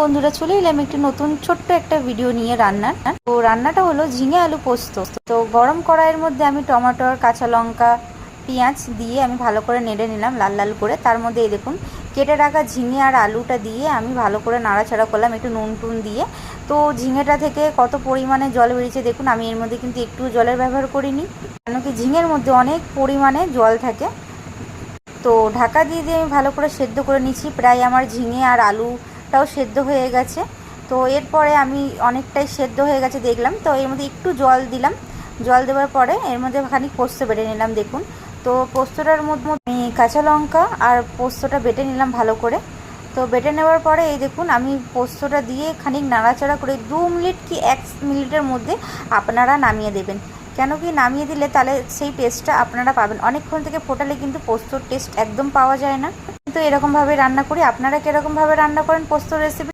বন্ধুরা, চলে এলাম একটি নতুন ছোট্ট একটা ভিডিও নিয়ে রান্নার। তো রান্নাটা হলো ঝিঙে আলু পোস্ত। তো গরম কড়াইয়ের মধ্যে আমি টমেটোর, কাঁচা লঙ্কা, পেঁয়াজ দিয়ে আমি ভালো করে নেড়ে নিলাম লাল লাল করে। তার মধ্যে এই দেখুন কেটে রাখা ঝিঙে আর আলুটা দিয়ে আমি ভালো করে নাড়াচাড়া করলাম একটু নুন টুন দিয়ে। তো ঝিঙেটা থেকে কত পরিমাণে জল বেরিয়েছে দেখুন। আমি এর মধ্যে কিন্তু একটু জলের ব্যবহার করিনি, কেন কি ঝিঙের মধ্যে অনেক পরিমাণে জল থাকে। তো ঢাকা দিয়ে আমি ভালো করে সেদ্ধ করে নিচ্ছি। প্রায় আমার ঝিঙে আর আলুটাও সেদ্ধ হয়ে গেছে। তো এরপরে আমি অনেকটাই সেদ্ধ হয়ে গেছে দেখলাম, তো এর মধ্যে একটু জল দিলাম। জল দেওয়ার পরে এর মধ্যে খানিক পোস্ত বেটে নিলাম দেখুন। তো পোস্তটার মধ্যে আমি কাঁচা লঙ্কা আর পোস্তটা বেটে নিলাম ভালো করে। তো বেটে নেওয়ার পরে এই দেখুন আমি পোস্তটা দিয়ে খানিক নাড়াচাড়া করে 2 মিনিট কি 1 মিনিটের মধ্যে আপনারা নামিয়ে দেবেন। কেন কি নামিয়ে দিলে তাহলে সেই টেস্টটা আপনারা পাবেন। অনেকক্ষণ থেকে ফোটালে কিন্তু পোস্তর টেস্ট একদম পাওয়া যায় না। কিন্তু এরকমভাবে রান্না করি। আপনারা কীরকমভাবে রান্না করেন পোস্তর রেসিপি